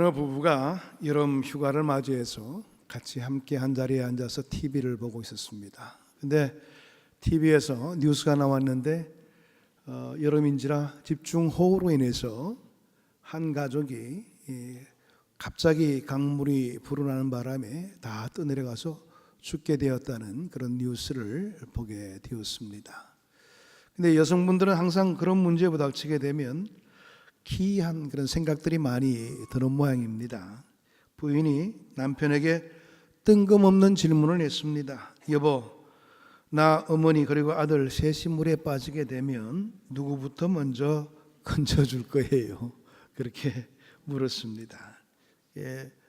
어느 부부가 여름 휴가를 맞이해서 같이 함께 한 자리에 앉아서 TV를 보고 있었습니다. 근데 TV에서 뉴스가 나왔는데 여름인지라 집중호우로 인해서 한 가족이 갑자기 강물이 불어나는 바람에 다 떠내려가서 죽게 되었다는 그런 뉴스를 보게 되었습니다. 근데 여성분들은 항상 그런 문제에 부닥치게 되면 기이한 그런 생각들이 많이 드는 모양입니다. 부인이 남편에게 뜬금없는 질문을 했습니다. 여보, 나 어머니 그리고 아들 셋이 물에 빠지게 되면 누구부터 먼저 건져줄 거예요? 그렇게 물었습니다.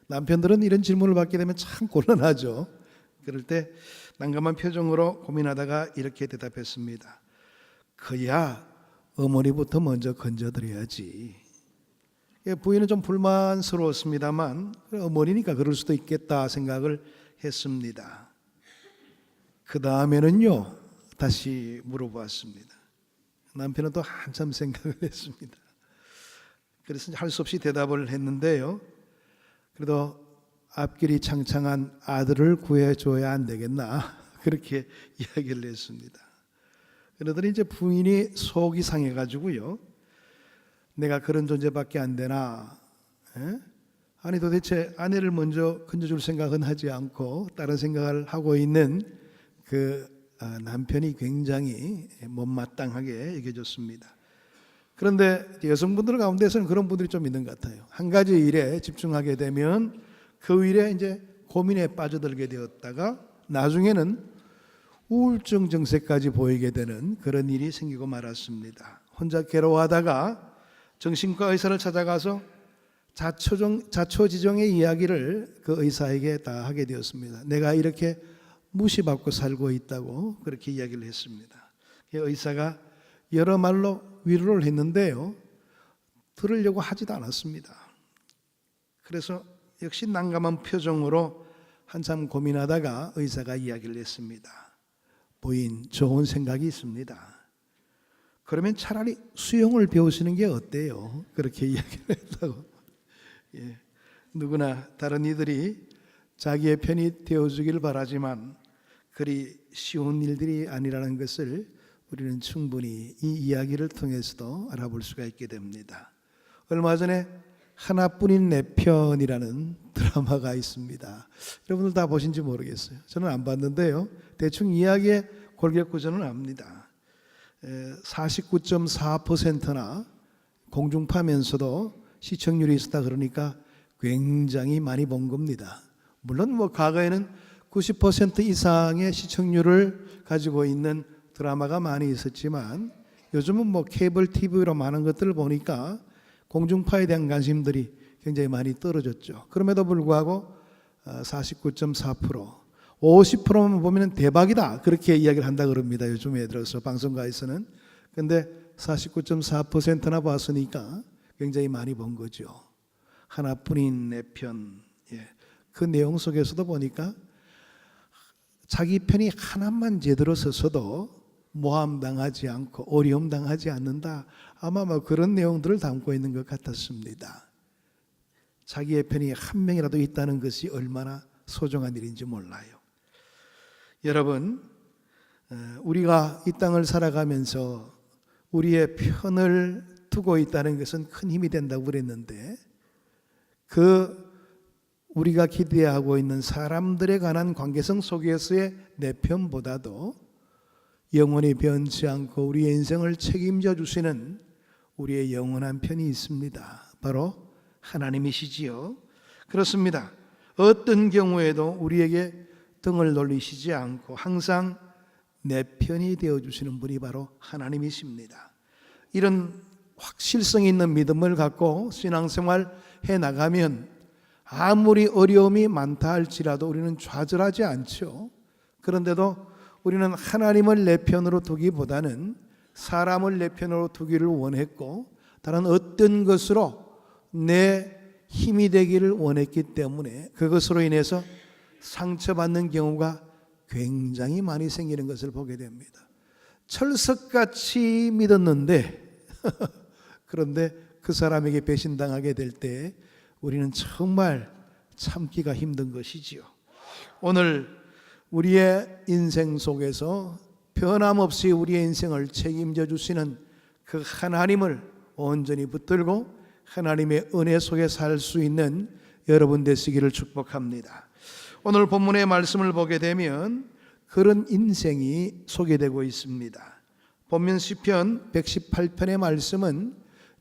남편들은 이런 질문을 받게 되면 참 곤란하죠. 그럴 때 난감한 표정으로 고민하다가 이렇게 대답했습니다. 그야 어머니부터 먼저 건져드려야지. 부인은 좀 불만스러웠습니다만 어머니니까 그럴 수도 있겠다 생각을 했습니다. 그 다음에는요, 다시 물어보았습니다. 남편은 또 한참 생각을 했습니다. 그래서 할 수 없이 대답을 했는데요, 그래도 앞길이 창창한 아들을 구해줘야 안 되겠나, 그렇게 이야기를 했습니다. 그러더니 이제 부인이 속이 상해가지고요, 내가 그런 존재밖에 안 되나? 아니 도대체 아내를 먼저 건져줄 생각은 하지 않고 다른 생각을 하고 있는 그 남편이 굉장히 못마땅하게 여겨졌습니다. 그런데 여성분들 가운데서는 그런 분들이 좀 있는 것 같아요. 한 가지 일에 집중하게 되면 그 일에 이제 고민에 빠져들게 되었다가 나중에는 우울증 증세까지 보이게 되는 그런 일이 생기고 말았습니다. 혼자 괴로워하다가 정신과 의사를 찾아가서 자초지종의 이야기를 그 의사에게 다 하게 되었습니다. 내가 이렇게 무시받고 살고 있다고 그렇게 이야기를 했습니다. 의사가 여러 말로 위로를 했는데요, 들으려고 하지도 않았습니다. 그래서 역시 난감한 표정으로 한참 고민하다가 의사가 이야기를 했습니다. 부인, 좋은 생각이 있습니다. 그러면 차라리 수영을 배우시는 게 어때요? 그렇게 이야기를 했다고. 누구나 다른 이들이 자기의 편이 되어주길 바라지만 그리 쉬운 일들이 아니라는 것을 우리는 충분히 이 이야기를 통해서도 알아볼 수가 있게 됩니다. 얼마 전에 하나뿐인 내 편이라는 드라마가 있습니다. 여러분들 다 보신지 모르겠어요. 저는 안 봤는데요, 대충 이야기의 골격구조는 압니다. 49.4%나 공중파면서도 시청률이 있었다 그러니까 굉장히 많이 본 겁니다. 물론 과거에는 90% 이상의 시청률을 가지고 있는 드라마가 많이 있었지만 요즘은 케이블 TV로 많은 것들을 보니까 공중파에 대한 관심들이 굉장히 많이 떨어졌죠. 그럼에도 불구하고 49.4%, 50%만 보면 대박이다, 그렇게 이야기를 한다 그럽니다. 요즘에 들어서 방송가에서는. 근데 49.4%나 봤으니까 굉장히 많이 본 거죠. 하나뿐인 내 편. 그 내용 속에서도 보니까 자기 편이 하나만 제대로 서서도 모함당하지 않고 어려움당하지 않는다, 아마 그런 내용들을 담고 있는 것 같았습니다. 자기의 편이 한 명이라도 있다는 것이 얼마나 소중한 일인지 몰라요. 여러분, 우리가 이 땅을 살아가면서 우리의 편을 두고 있다는 것은 큰 힘이 된다고 그랬는데, 우리가 기대하고 있는 사람들에 관한 관계성 속에서의 내 편보다도 영원히 변치 않고 우리의 인생을 책임져 주시는 우리의 영원한 편이 있습니다. 바로 하나님이시지요. 그렇습니다. 어떤 경우에도 우리에게 등을 돌리시지 않고 항상 내 편이 되어주시는 분이 바로 하나님이십니다. 이런 확실성 있는 믿음을 갖고 신앙생활 해나가면 아무리 어려움이 많다 할지라도 우리는 좌절하지 않죠. 그런데도 우리는 하나님을 내 편으로 두기보다는 사람을 내 편으로 두기를 원했고 다른 어떤 것으로 내 힘이 되기를 원했기 때문에 그것으로 인해서 상처받는 경우가 굉장히 많이 생기는 것을 보게 됩니다. 철석같이 믿었는데 그런데 그 사람에게 배신당하게 될 때 우리는 정말 참기가 힘든 것이지요. 오늘 우리의 인생 속에서 변함없이 우리의 인생을 책임져 주시는 그 하나님을 온전히 붙들고 하나님의 은혜 속에 살 수 있는 여러분 되시기를 축복합니다. 오늘 본문의 말씀을 보게 되면 그런 인생이 소개되고 있습니다. 본문 시편 118편의 말씀은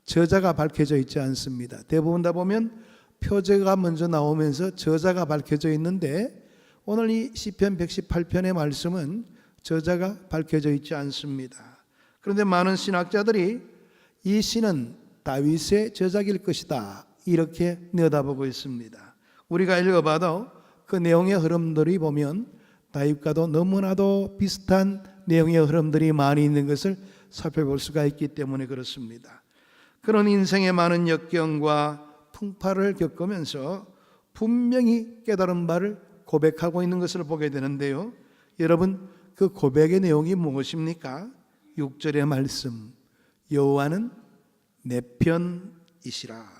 저자가 밝혀져 있지 않습니다. 대부분 다 보면 표제가 먼저 나오면서 저자가 밝혀져 있는데 오늘 이 시편 118편의 말씀은 저자가 밝혀져 있지 않습니다. 그런데 많은 신학자들이 이 시는 다윗의 저작일 것이다 이렇게 내다보고 있습니다. 우리가 읽어봐도 그 내용의 흐름들이 보면 다윗과도 너무나도 비슷한 내용의 흐름들이 많이 있는 것을 살펴볼 수가 있기 때문에 그렇습니다. 그런 인생의 많은 역경과 풍파를 겪으면서 분명히 깨달은 바를 고백하고 있는 것을 보게 되는데요. 여러분, 그 고백의 내용이 무엇입니까? 6절의 말씀, 여호와는 내 편이시라.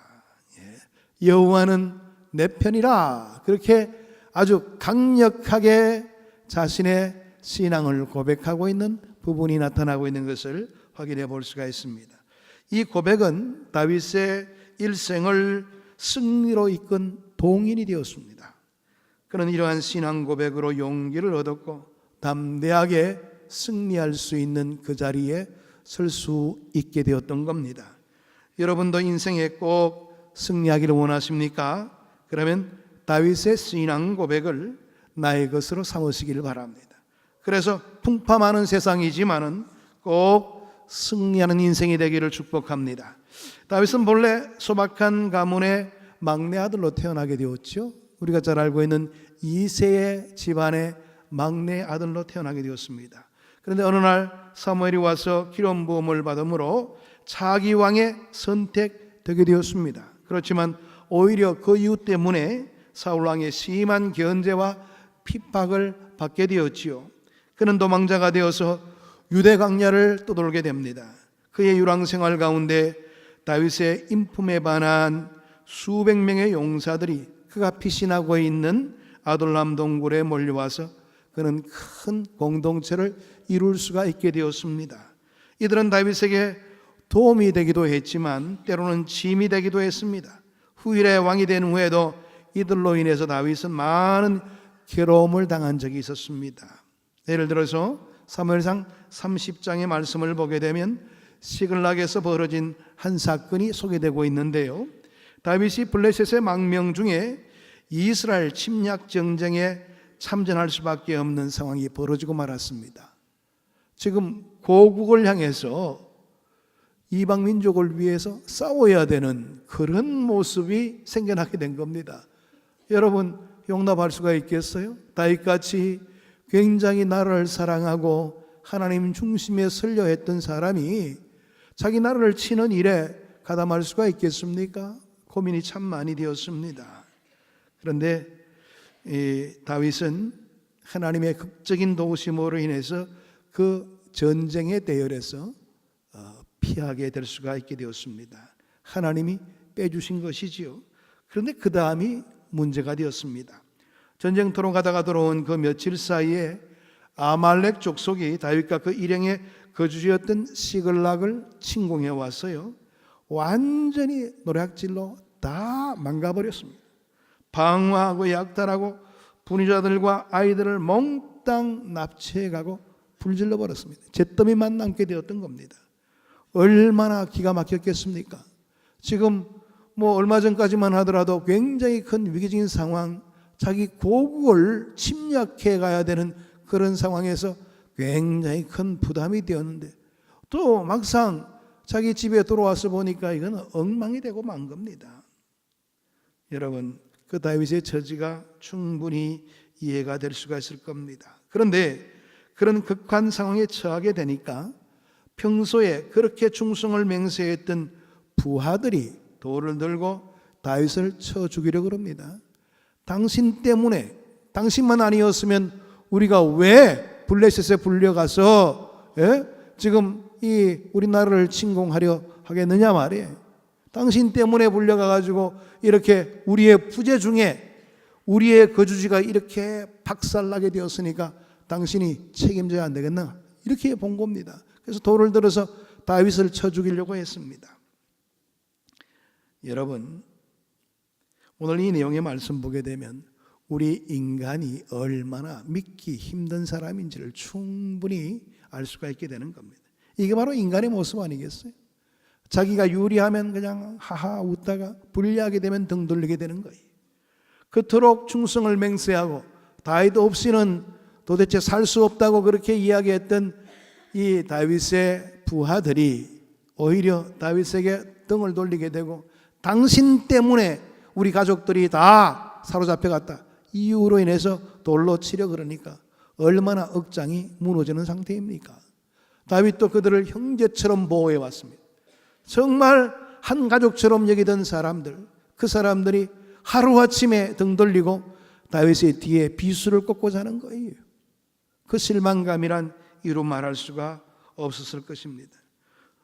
여호와는 내 편이라. 그렇게 아주 강력하게 자신의 신앙을 고백하고 있는 부분이 나타나고 있는 것을 확인해 볼 수가 있습니다. 이 고백은 다윗의 일생을 승리로 이끈 동인이 되었습니다. 그는 이러한 신앙 고백으로 용기를 얻었고 담대하게 승리할 수 있는 그 자리에 설 수 있게 되었던 겁니다. 여러분도 인생에 꼭 승리하기를 원하십니까? 그러면 다윗의 신앙 고백을 나의 것으로 삼으시기를 바랍니다. 그래서 풍파 많은 세상이지만은 꼭 승리하는 인생이 되기를 축복합니다. 다윗은 본래 소박한 가문의 막내 아들로 태어나게 되었죠. 우리가 잘 알고 있는 이새의 집안의 막내 아들로 태어나게 되었습니다. 그런데 어느 날 사무엘이 와서 기름 부음을 받음으로 차기 왕에 선택되게 되었습니다. 그렇지만 오히려 그 이유 때문에 사울 왕의 심한 견제와 핍박을 받게 되었지요. 그는 도망자가 되어서 유대 광야를 떠돌게 됩니다. 그의 유랑 생활 가운데 다윗의 인품에 반한 수백 명의 용사들이 그가 피신하고 있는 아둘람 동굴에 몰려와서 그는 큰 공동체를 이룰 수가 있게 되었습니다. 이들은 다윗에게 도움이 되기도 했지만 때로는 짐이 되기도 했습니다. 후일에 왕이 된 후에도 이들로 인해서 다윗은 많은 괴로움을 당한 적이 있었습니다. 예를 들어서 사무엘상 30장의 말씀을 보게 되면 시글락에서 벌어진 한 사건이 소개되고 있는데요. 다윗이 블레셋의 망명 중에 이스라엘 침략 전쟁에 참전할 수밖에 없는 상황이 벌어지고 말았습니다. 지금 고국을 향해서 이방 민족을 위해서 싸워야 되는 그런 모습이 생겨나게 된 겁니다. 여러분 용납할 수가 있겠어요? 다윗같이 굉장히 나라를 사랑하고 하나님 중심에 설려 했던 사람이 자기 나라를 치는 일에 가담할 수가 있겠습니까? 고민이 참 많이 되었습니다. 그런데 다윗은 하나님의 극적인 도우심으로 인해서 그 전쟁의 대열에서 피하게 될 수가 있게 되었습니다. 하나님이 빼주신 것이지요. 그런데 그 다음이 문제가 되었습니다. 전쟁터로 가다가 들어온 그 며칠 사이에 아말렉 족속이 다윗과 그 일행의 거주지였던 시글락을 침공해 왔어요. 완전히 노략질로 다 망가버렸습니다. 방화하고 약탈하고 분유자들과 아이들을 몽땅 납치해가고 불질러 버렸습니다. 잿더미만 남게 되었던 겁니다. 얼마나 기가 막혔겠습니까? 지금 얼마 전까지만 하더라도 굉장히 큰 위기적인 상황, 자기 고국을 침략해 가야 되는 그런 상황에서 굉장히 큰 부담이 되었는데 또 막상 자기 집에 들어와서 보니까 이건 엉망이 되고 만 겁니다. 여러분, 그 다윗의 처지가 충분히 이해가 될 수가 있을 겁니다. 그런데 그런 극한 상황에 처하게 되니까 평소에 그렇게 충성을 맹세했던 부하들이 돌을 들고 다윗을 쳐 죽이려고 합니다. 당신 때문에, 당신만 아니었으면 우리가 왜 블레셋에 불려가서 지금 이 우리나라를 침공하려 하겠느냐 말이에요. 당신 때문에 불려가가지고 이렇게 우리의 부재 중에 우리의 거주지가 이렇게 박살나게 되었으니까 당신이 책임져야 안 되겠나? 이렇게 본 겁니다. 그래서 돌을 들어서 다윗을 쳐 죽이려고 했습니다. 여러분, 오늘 이 내용의 말씀 보게 되면 우리 인간이 얼마나 믿기 힘든 사람인지를 충분히 알 수가 있게 되는 겁니다. 이게 바로 인간의 모습 아니겠어요? 자기가 유리하면 그냥 하하 웃다가 불리하게 되면 등 돌리게 되는 거예요. 그토록 충성을 맹세하고 다윗 없이는 도대체 살 수 없다고 그렇게 이야기했던 이 다윗의 부하들이 오히려 다윗에게 등을 돌리게 되고 당신 때문에 우리 가족들이 다 사로잡혀 갔다, 이유로 인해서 돌로 치려 그러니까 얼마나 억장이 무너지는 상태입니까? 다윗도 그들을 형제처럼 보호해 왔습니다. 정말 한 가족처럼 여기던 사람들, 그 사람들이 하루아침에 등 돌리고 다윗의 뒤에 비수를 꽂고 자는 거예요. 그 실망감이란 이루 말할 수가 없었을 것입니다.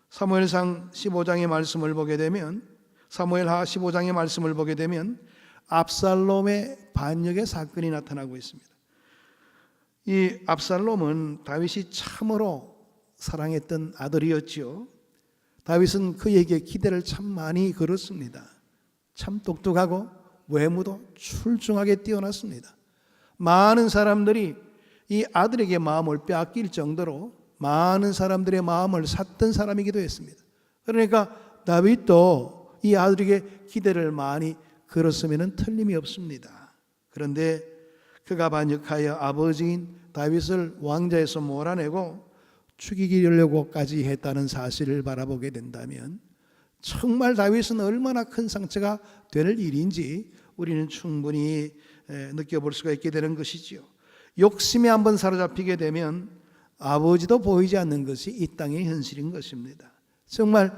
사무엘상 15장의 말씀을 보게 되면, 사무엘하 15장의 말씀을 보게 되면 압살롬의 반역의 사건이 나타나고 있습니다. 이 압살롬은 다윗이 참으로 사랑했던 아들이었지요. 다윗은 그에게 기대를 참 많이 걸었습니다. 참 똑똑하고 외모도 출중하게 뛰어났습니다. 많은 사람들이 이 아들에게 마음을 빼앗길 정도로 많은 사람들의 마음을 샀던 사람이기도 했습니다. 그러니까 다윗도 이 아들에게 기대를 많이 걸었으면 틀림이 없습니다. 그런데 그가 반역하여 아버지인 다윗을 왕좌에서 몰아내고 죽이려고까지 했다는 사실을 바라보게 된다면 정말 다윗은 얼마나 큰 상처가 될 일인지 우리는 충분히 느껴볼 수가 있게 되는 것이지요. 욕심에 한번 사로잡히게 되면 아버지도 보이지 않는 것이 이 땅의 현실인 것입니다. 정말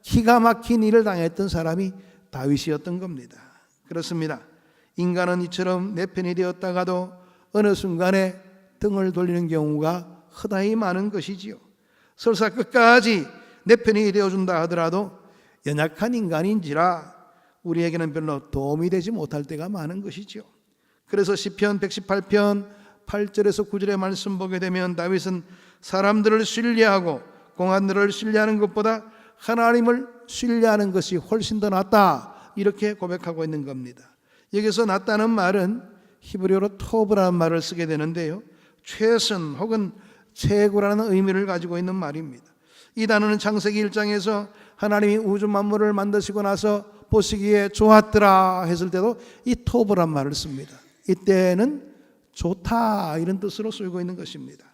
기가 막힌 일을 당했던 사람이 다윗이었던 겁니다. 그렇습니다. 인간은 이처럼 내 편이 되었다가도 어느 순간에 등을 돌리는 경우가 허다히 많은 것이지요. 설사 끝까지 내 편이 되어준다 하더라도 연약한 인간인지라 우리에게는 별로 도움이 되지 못할 때가 많은 것이지요. 그래서 시편 118편 8절에서 9절의 말씀 보게 되면 다윗은 사람들을 신뢰하고 공안들을 신뢰하는 것보다 하나님을 신뢰하는 것이 훨씬 더 낫다, 이렇게 고백하고 있는 겁니다. 여기서 낫다는 말은 히브리어로 토브라는 말을 쓰게 되는데요, 최선 혹은 최고라는 의미를 가지고 있는 말입니다. 이 단어는 창세기 1장에서 하나님이 우주 만물을 만드시고 나서 보시기에 좋았더라 했을 때도 이 토브란 말을 씁니다. 이때는 좋다 이런 뜻으로 쓰이고 있는 것입니다.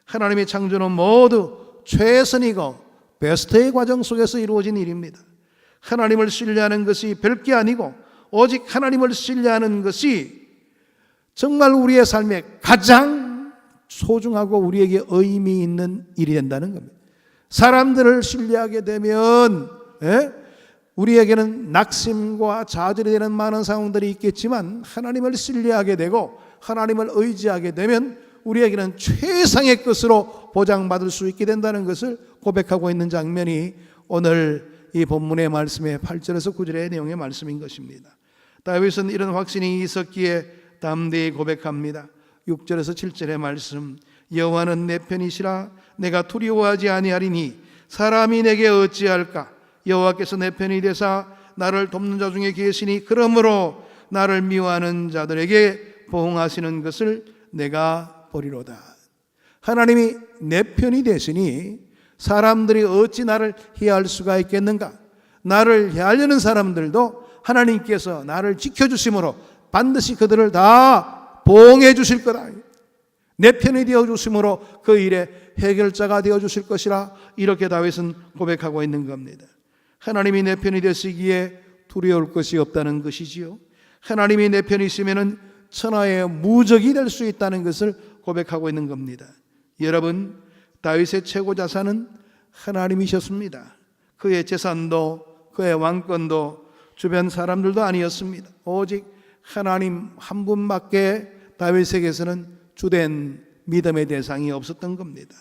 하나님의 창조는 모두 최선이고 베스트의 과정 속에서 이루어진 일입니다. 하나님을 신뢰하는 것이 별게 아니고 오직 하나님을 신뢰하는 것이 정말 우리의 삶에 가장 소중하고 우리에게 의미 있는 일이 된다는 겁니다. 사람들을 신뢰하게 되면 우리에게는 낙심과 좌절이 되는 많은 상황들이 있겠지만 하나님을 신뢰하게 되고 하나님을 의지하게 되면 우리에게는 최상의 것으로 보장받을 수 있게 된다는 것을 고백하고 있는 장면이 오늘 이 본문의 말씀의 8절에서 9절의 내용의 말씀인 것입니다. 다윗은 이런 확신이 있었기에 담대히 고백합니다. 6절에서 7절의 말씀, 여호와는 내 편이시라 내가 두려워하지 아니하리니 사람이 내게 어찌할까. 여호와께서 내 편이 되사 나를 돕는 자 중에 계시니 그러므로 나를 미워하는 자들에게 보응하시는 것을 내가 보리로다. 하나님이 내 편이 되시니 사람들이 어찌 나를 해할 수가 있겠는가. 나를 해하려는 사람들도 하나님께서 나를 지켜주심으로 반드시 그들을 다 보응해 주실 거다. 내 편이 되어 주심으로 그 일의 해결자가 되어 주실 것이라, 이렇게 다윗은 고백하고 있는 겁니다. 하나님이 내 편이 되시기에 두려울 것이 없다는 것이지요. 하나님이 내 편이시면은 천하의 무적이 될 수 있다는 것을 고백하고 있는 겁니다. 여러분, 다윗의 최고 자산은 하나님이셨습니다. 그의 재산도 그의 왕권도 주변 사람들도 아니었습니다. 오직 하나님 한 분밖에 다윗에게서는 주된 믿음의 대상이 없었던 겁니다.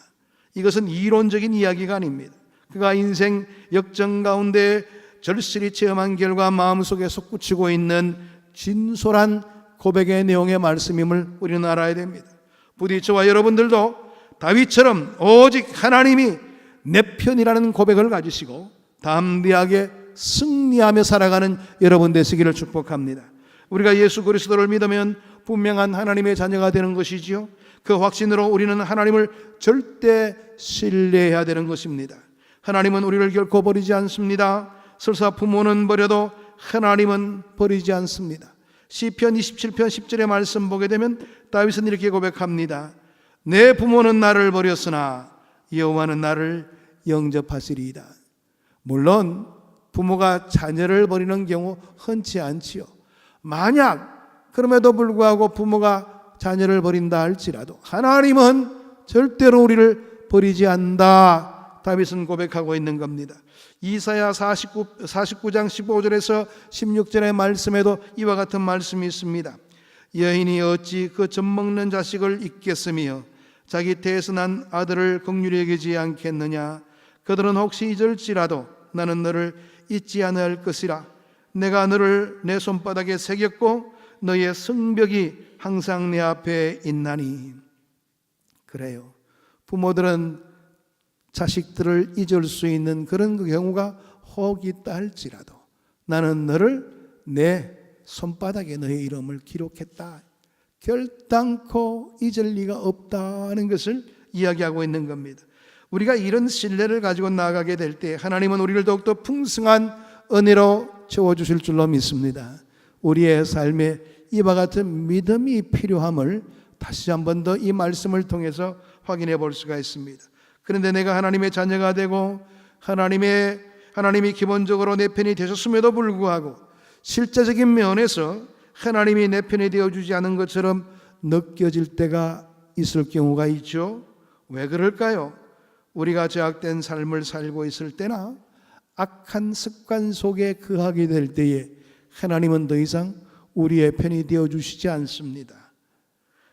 이것은 이론적인 이야기가 아닙니다. 그가 인생 역정 가운데 절실히 체험한 결과 마음속에 솟구치고 있는 진솔한 고백의 내용의 말씀임을 우리는 알아야 됩니다. 부디 저와 여러분들도 다윗처럼 오직 하나님이 내 편이라는 고백을 가지시고 담대하게 승리하며 살아가는 여러분 되시기를 축복합니다. 우리가 예수 그리스도를 믿으면 분명한 하나님의 자녀가 되는 것이지요. 그 확신으로 우리는 하나님을 절대 신뢰해야 되는 것입니다. 하나님은 우리를 결코 버리지 않습니다. 설사 부모는 버려도 하나님은 버리지 않습니다. 시편 27편 10절의 말씀 보게 되면 다윗은 이렇게 고백합니다. 내 부모는 나를 버렸으나 여호와는 나를 영접하시리이다. 물론 부모가 자녀를 버리는 경우 흔치 않지요. 만약 그럼에도 불구하고 부모가 자녀를 버린다 할지라도 하나님은 절대로 우리를 버리지 않는다. 다윗은 고백하고 있는 겁니다. 이사야 49장 15절에서 16절의 말씀에도 이와 같은 말씀이 있습니다. 여인이 어찌 그 젖먹는 자식을 잊겠으며 자기 태에서 난 아들을 긍휼히 여기지 않겠느냐. 그들은 혹시 잊을지라도 나는 너를 잊지 않을 것이라. 내가 너를 내 손바닥에 새겼고 너의 성벽이 항상 내 앞에 있나니. 그래요. 부모들은 자식들을 잊을 수 있는 그런 경우가 혹 있다 할지라도 나는 너를 내 손바닥에 너의 이름을 기록했다. 결단코 잊을 리가 없다는 것을 이야기하고 있는 겁니다. 우리가 이런 신뢰를 가지고 나아가게 될 때 하나님은 우리를 더욱더 풍성한 은혜로 채워주실 줄로 믿습니다. 우리의 삶에 이와 같은 믿음이 필요함을 다시 한 번 더 이 말씀을 통해서 확인해 볼 수가 있습니다. 그런데 내가 하나님의 자녀가 되고 하나님이 기본적으로 내 편이 되셨음에도 불구하고 실제적인 면에서 하나님이 내 편이 되어주지 않은 것처럼 느껴질 때가 있을 경우가 있죠. 왜 그럴까요? 우리가 죄악된 삶을 살고 있을 때나 악한 습관 속에 거하게 될 때에 하나님은 더 이상 우리의 편이 되어주시지 않습니다.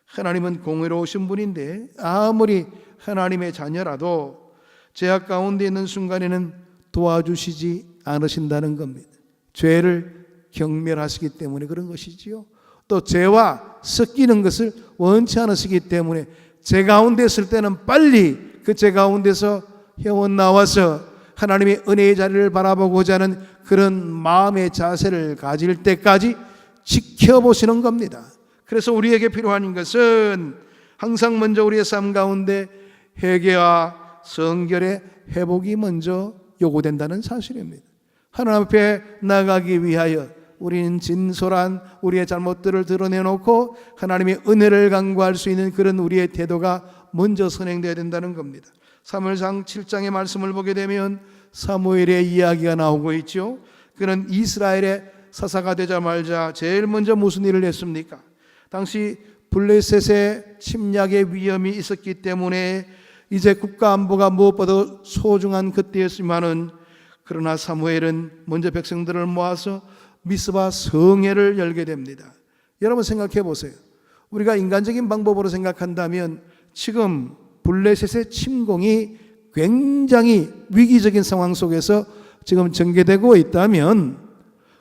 하나님은 공의로우신 분인데 아무리 하나님의 자녀라도 죄악 가운데 있는 순간에는 도와주시지 않으신다는 겁니다. 죄를 경멸하시기 때문에 그런 것이지요. 또 죄와 섞이는 것을 원치 않으시기 때문에 죄 가운데 있을 때는 빨리 그 죄 가운데서 헤어나와서 하나님의 은혜의 자리를 바라보고자 하는 그런 마음의 자세를 가질 때까지 지켜보시는 겁니다. 그래서 우리에게 필요한 것은 항상 먼저 우리의 삶 가운데 회개와 성결의 회복이 먼저 요구된다는 사실입니다. 하나님 앞에 나가기 위하여 우리는 진솔한 우리의 잘못들을 드러내놓고 하나님의 은혜를 간구할 수 있는 그런 우리의 태도가 먼저 선행되어야 된다는 겁니다. 사무엘상 7장의 말씀을 보게 되면 사무엘의 이야기가 나오고 있죠. 그는 이스라엘의 사사가 되자마자 제일 먼저 무슨 일을 했습니까? 당시 블레셋의 침략의 위험이 있었기 때문에 이제 국가 안보가 무엇보다 소중한 그때였지만은 그러나 사무엘은 먼저 백성들을 모아서 미스바 성회를 열게 됩니다. 여러분 생각해 보세요. 우리가 인간적인 방법으로 생각한다면 지금 블레셋의 침공이 굉장히 위기적인 상황 속에서 지금 전개되고 있다면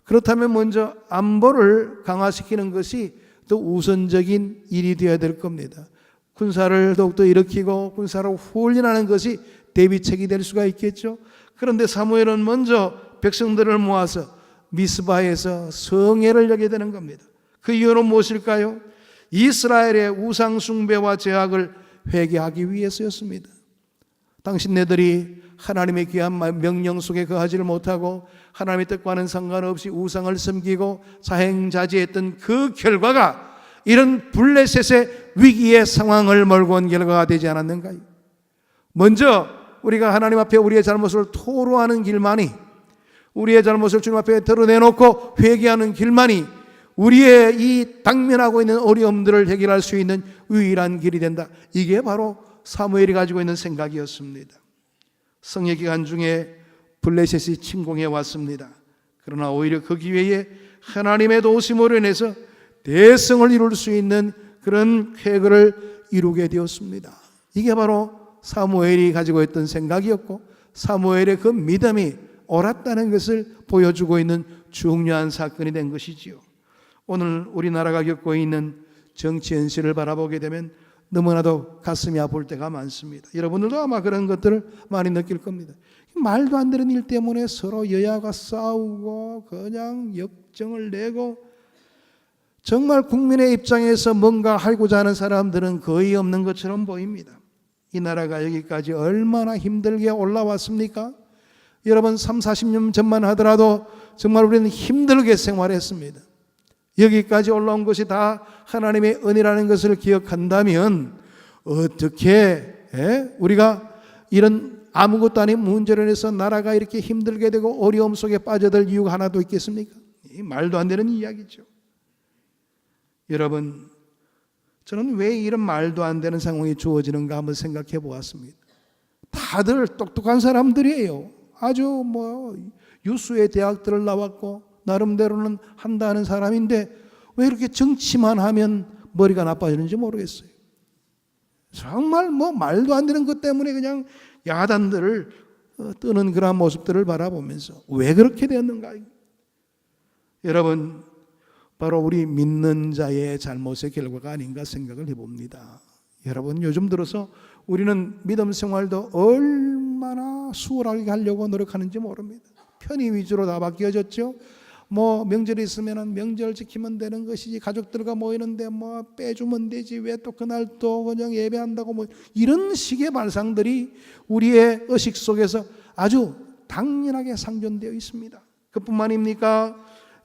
그렇다면 먼저 안보를 강화시키는 것이 더 우선적인 일이 되어야 될 겁니다. 군사를 더욱더 일으키고 군사로 훈련하는 것이 대비책이 될 수가 있겠죠. 그런데 사무엘은 먼저 백성들을 모아서 미스바에서 성회를 열게 되는 겁니다. 그 이유는 무엇일까요? 이스라엘의 우상 숭배와 죄악을 회개하기 위해서였습니다. 당신네들이 하나님의 귀한 명령 속에 거하지를 못하고 하나님의 뜻과는 상관없이 우상을 섬기고 자행자제했던 그 결과가 이런 블레셋의 위기의 상황을 몰고 온 결과가 되지 않았는가요? 먼저 우리가 하나님 앞에 우리의 잘못을 토로하는 길만이, 우리의 잘못을 주님 앞에 드러내놓고 회개하는 길만이 우리의 이 당면하고 있는 어려움들을 해결할 수 있는 유일한 길이 된다. 이게 바로 사무엘이 가지고 있는 생각이었습니다. 성회 기간 중에 블레셋이 침공해 왔습니다. 그러나 오히려 그 기회에 하나님의 도우심으로 인해서 대성을 이룰 수 있는 그런 쾌거를 이루게 되었습니다. 이게 바로 사무엘이 가지고 있던 생각이었고 사무엘의 그 믿음이 옳았다는 것을 보여주고 있는 중요한 사건이 된 것이지요. 오늘 우리나라가 겪고 있는 정치 현실을 바라보게 되면 너무나도 가슴이 아플 때가 많습니다. 여러분들도 아마 그런 것들을 많이 느낄 겁니다. 말도 안 되는 일 때문에 서로 여야가 싸우고 그냥 역정을 내고, 정말 국민의 입장에서 뭔가 하고자 하는 사람들은 거의 없는 것처럼 보입니다. 이 나라가 여기까지 얼마나 힘들게 올라왔습니까? 여러분 30-40년 전만 하더라도 정말 우리는 힘들게 생활했습니다. 여기까지 올라온 것이 다 하나님의 은혜라는 것을 기억한다면 어떻게 우리가 이런 아무것도 아닌 문제로 인해서 나라가 이렇게 힘들게 되고 어려움 속에 빠져들 이유가 하나도 있겠습니까? 말도 안 되는 이야기죠. 여러분, 저는 왜 이런 말도 안 되는 상황이 주어지는가 한번 생각해 보았습니다. 다들 똑똑한 사람들이에요. 아주 유수의 대학들을 나왔고 나름대로는 한다는 사람인데 왜 이렇게 정치만 하면 머리가 나빠지는지 모르겠어요. 정말 말도 안 되는 것 때문에 그냥 야단들을 뜨는 그런 모습들을 바라보면서 왜 그렇게 되었는가? 여러분, 바로 우리 믿는 자의 잘못의 결과가 아닌가 생각을 해봅니다. 여러분, 요즘 들어서 우리는 믿음 생활도 얼마나 수월하게 하려고 노력하는지 모릅니다. 편의 위주로 다 바뀌어졌죠. 명절이 있으면 명절 지키면 되는 것이지, 가족들과 모이는데 빼주면 되지, 왜 또 그날 또 그냥 예배한다고 이런 식의 발상들이 우리의 의식 속에서 아주 당연하게 상존되어 있습니다. 그뿐만입니까?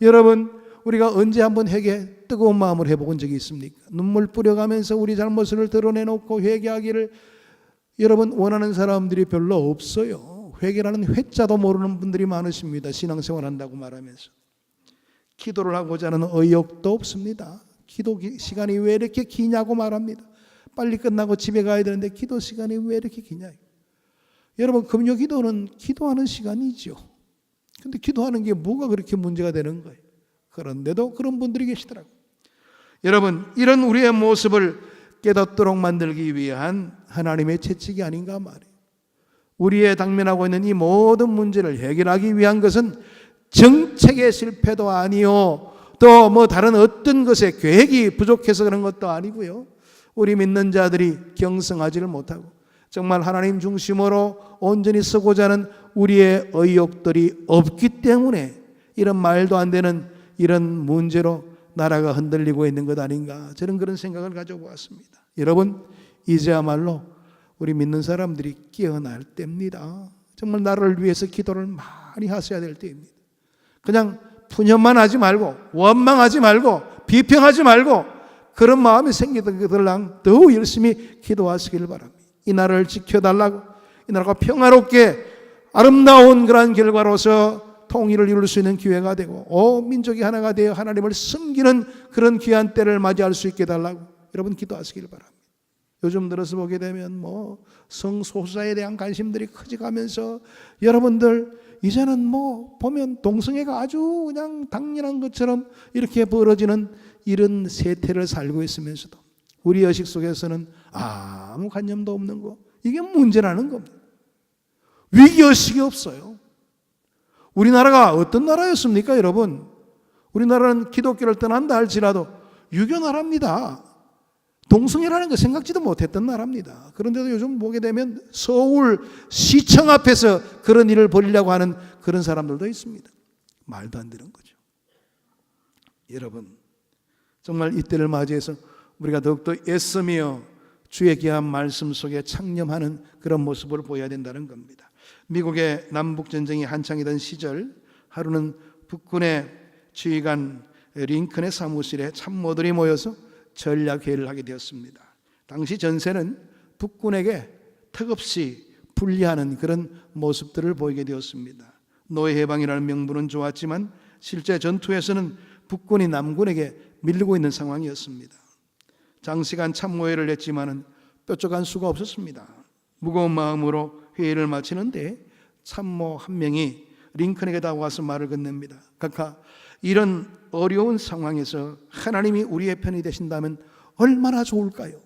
여러분, 우리가 언제 한번 회개 뜨거운 마음을 해본 적이 있습니까? 눈물 뿌려가면서 우리 잘못을 드러내놓고 회개하기를 여러분 원하는 사람들이 별로 없어요. 회개라는 회자도 모르는 분들이 많으십니다. 신앙생활 한다고 말하면서. 기도를 하고자 하는 의욕도 없습니다. 기도 시간이 왜 이렇게 기냐고 말합니다. 빨리 끝나고 집에 가야 되는데 기도 시간이 왜 이렇게 기냐. 여러분, 금요 기도는 기도하는 시간이죠. 근데 기도하는 게 뭐가 그렇게 문제가 되는 거예요? 그런데도 그런 분들이 계시더라고요. 여러분, 이런 우리의 모습을 깨닫도록 만들기 위한 하나님의 채찍이 아닌가 말이에요. 우리의 당면하고 있는 이 모든 문제를 해결하기 위한 것은 정책의 실패도 아니요, 또 다른 어떤 것에 계획이 부족해서 그런 것도 아니고요. 우리 믿는 자들이 경성하지를 못하고 정말 하나님 중심으로 온전히 서고자 하는 우리의 의욕들이 없기 때문에 이런 말도 안 되는 이런 문제로 나라가 흔들리고 있는 것 아닌가, 저는 그런 생각을 가져보았습니다. 여러분, 이제야말로 우리 믿는 사람들이 깨어날 때입니다. 정말 나라를 위해서 기도를 많이 하셔야 될 때입니다. 그냥 푸념만 하지 말고, 원망하지 말고, 비평하지 말고, 그런 마음이 생기던 그들랑 더욱 열심히 기도하시길 바랍니다. 이 나라를 지켜달라고, 이 나라가 평화롭게 아름다운 그러한 결과로서 통일을 이룰 수 있는 기회가 되고 민족이 하나가 되어 하나님을 섬기는 그런 귀한 때를 맞이할 수 있게 달라고 여러분 기도하시길 바랍니다. 요즘 들어서 보게 되면 성소수자에 대한 관심들이 커져가면서 여러분들 이제는 보면 동성애가 아주 그냥 당연한 것처럼 이렇게 벌어지는 이런 세태를 살고 있으면서도 우리 의식 속에서는 아무 관념도 없는 거, 이게 문제라는 겁니다. 위기의식이 없어요. 우리나라가 어떤 나라였습니까, 여러분? 우리나라는 기독교를 떠난다 할지라도 유교 나라입니다. 동성애라는 거 생각지도 못했던 나라입니다. 그런데도 요즘 보게 되면 서울 시청 앞에서 그런 일을 벌이려고 하는 그런 사람들도 있습니다. 말도 안 되는 거죠. 여러분, 정말 이때를 맞이해서 우리가 더욱더 애쓰며 주의 귀한 말씀 속에 창념하는 그런 모습을 보여야 된다는 겁니다. 미국의 남북전쟁이 한창이던 시절, 하루는 북군의 지휘관 링컨의 사무실에 참모들이 모여서 전략회의를 하게 되었습니다. 당시 전세는 북군에게 턱없이 불리하는 그런 모습들을 보이게 되었습니다. 노예해방이라는 명분은 좋았지만 실제 전투에서는 북군이 남군에게 밀리고 있는 상황이었습니다. 장시간 참모회를 했지만은 뾰족한 수가 없었습니다. 무거운 마음으로 회의를 마치는데 참모 한 명이 링컨에게 다가와서 말을 건넵니다. 각하, 이런 어려운 상황에서 하나님이 우리의 편이 되신다면 얼마나 좋을까요?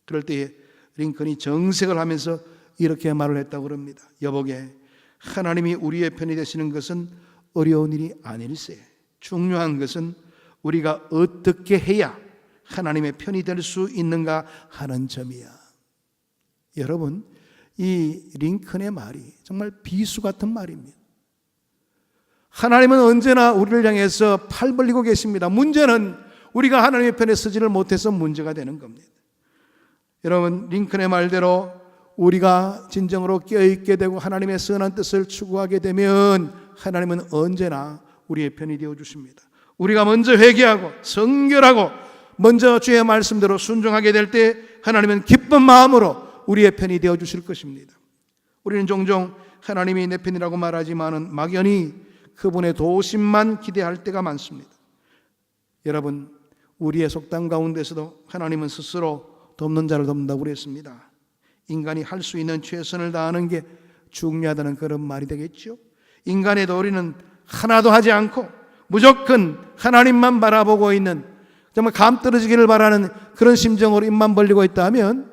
그럴 때에 링컨이 정색을 하면서 이렇게 말을 했다고 합니다. 여보게, 하나님이 우리의 편이 되시는 것은 어려운 일이 아닐세. 중요한 것은 우리가 어떻게 해야 하나님의 편이 될 수 있는가 하는 점이야. 여러분, 이 링컨의 말이 정말 비수 같은 말입니다. 하나님은 언제나 우리를 향해서 팔 벌리고 계십니다. 문제는 우리가 하나님의 편에 서지를 못해서 문제가 되는 겁니다. 여러분, 링컨의 말대로 우리가 진정으로 깨어있게 되고 하나님의 선한 뜻을 추구하게 되면 하나님은 언제나 우리의 편이 되어주십니다. 우리가 먼저 회개하고 성결하고 먼저 주의 말씀대로 순종하게 될 때 하나님은 기쁜 마음으로 우리의 편이 되어주실 것입니다. 우리는 종종 하나님이 내 편이라고 말하지만은 막연히 그분의 도우심만 기대할 때가 많습니다. 여러분, 우리의 속담 가운데서도 하나님은 스스로 돕는 자를 돕는다고 그랬습니다. 인간이 할 수 있는 최선을 다하는 게 중요하다는 그런 말이 되겠죠. 인간의 도리는 하나도 하지 않고 무조건 하나님만 바라보고 있는, 정말 감 떨어지기를 바라는 그런 심정으로 입만 벌리고 있다면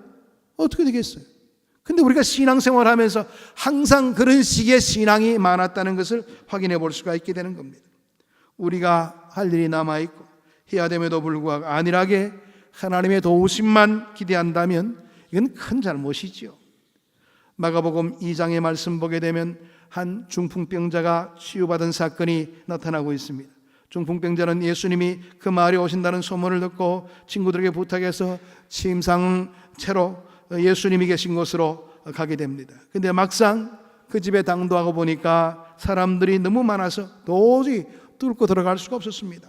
어떻게 되겠어요? 근데 우리가 신앙생활 하면서 항상 그런 식의 신앙이 많았다는 것을 확인해 볼 수가 있게 되는 겁니다. 우리가 할 일이 남아있고 해야 됨에도 불구하고 안일하게 하나님의 도우심만 기대한다면 이건 큰 잘못이지요. 마가복음 2장의 말씀 보게 되면 한 중풍병자가 치유받은 사건이 나타나고 있습니다. 중풍병자는 예수님이 그 마을에 오신다는 소문을 듣고 친구들에게 부탁해서 침상채로 예수님이 계신 곳으로 가게 됩니다. 근데 막상 그 집에 당도하고 보니까 사람들이 너무 많아서 도저히 뚫고 들어갈 수가 없었습니다.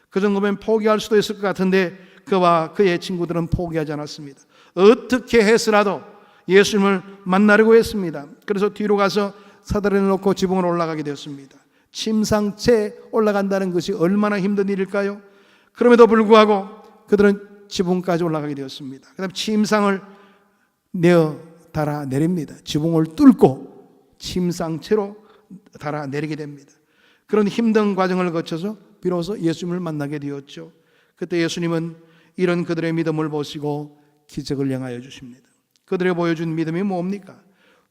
그 정도면 포기할 수도 있을 것 같은데 그와 그의 친구들은 포기하지 않았습니다. 어떻게 해서라도 예수님을 만나려고 했습니다. 그래서 뒤로 가서 사다리를 놓고 지붕으로 올라가게 되었습니다. 침상채 올라간다는 것이 얼마나 힘든 일일까요? 그럼에도 불구하고 그들은 지붕까지 올라가게 되었습니다. 그 다음 침상을 내어 달아 내립니다. 지붕을 뚫고 침상채로 달아 내리게 됩니다. 그런 힘든 과정을 거쳐서 비로소 예수님을 만나게 되었죠. 그때 예수님은 이런 그들의 믿음을 보시고 기적을 행하여 주십니다. 그들이 보여준 믿음이 뭡니까?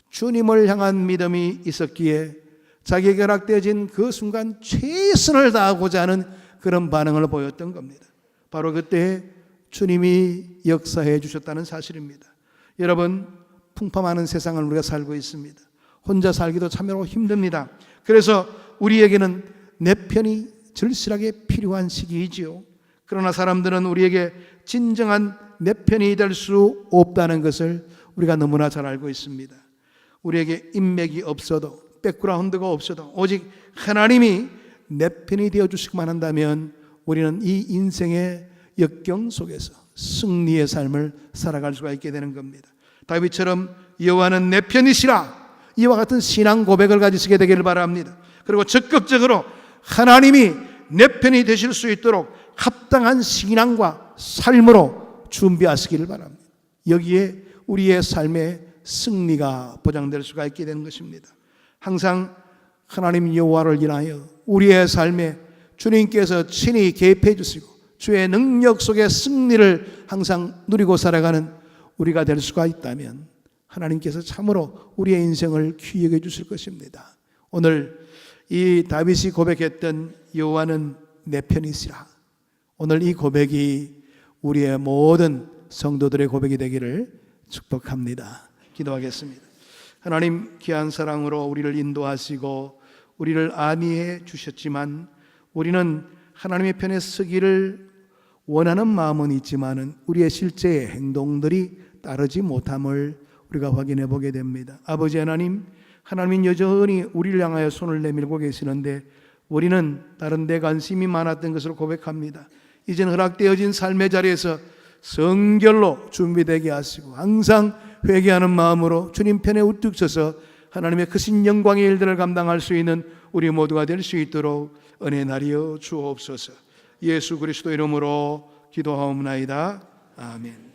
주님을 향한 믿음이 있었기에 자기에게 허락되어진 그 순간 최선을 다하고자 하는 그런 반응을 보였던 겁니다. 바로 그때 주님이 역사해 주셨다는 사실입니다. 여러분, 풍파많은 세상을 우리가 살고 있습니다. 혼자 살기도 참으로 힘듭니다. 그래서 우리에게는 내 편이 절실하게 필요한 시기이지요. 그러나 사람들은 우리에게 진정한 내 편이 될 수 없다는 것을 우리가 너무나 잘 알고 있습니다. 우리에게 인맥이 없어도, 백그라운드가 없어도 오직 하나님이 내 편이 되어주시기만 한다면 우리는 이 인생의 역경 속에서 승리의 삶을 살아갈 수가 있게 되는 겁니다. 다윗처럼 여호와는 내 편이시라, 이와 같은 신앙 고백을 가지시게 되기를 바랍니다. 그리고 적극적으로 하나님이 내 편이 되실 수 있도록 합당한 신앙과 삶으로 준비하시기를 바랍니다. 여기에 우리의 삶의 승리가 보장될 수가 있게 되는 것입니다. 항상 하나님 여호와를 인하여 우리의 삶에 주님께서 친히 개입해 주시고 주의 능력 속에 승리를 항상 누리고 살아가는 우리가 될 수가 있다면 하나님께서 참으로 우리의 인생을 귀히 여겨 주실 것입니다. 오늘 이 다윗이 고백했던 여호와는 내 편이시라, 오늘 이 고백이 우리의 모든 성도들의 고백이 되기를 축복합니다. 기도하겠습니다. 하나님, 귀한 사랑으로 우리를 인도하시고 우리를 안위해 주셨지만 우리는 하나님의 편에 서기를 원하는 마음은 있지만은 우리의 실제의 행동들이 따르지 못함을 우리가 확인해 보게 됩니다. 아버지 하나님, 하나님은 여전히 우리를 향하여 손을 내밀고 계시는데 우리는 다른 데 관심이 많았던 것을 고백합니다. 이제는 허락되어진 삶의 자리에서 성결로 준비되게 하시고 항상 회개하는 마음으로 주님 편에 우뚝 서서 하나님의 크신 영광의 일들을 감당할 수 있는 우리 모두가 될 수 있도록 은혜 나리여 주옵소서. 예수 그리스도 이름으로 기도하옵나이다. 아멘.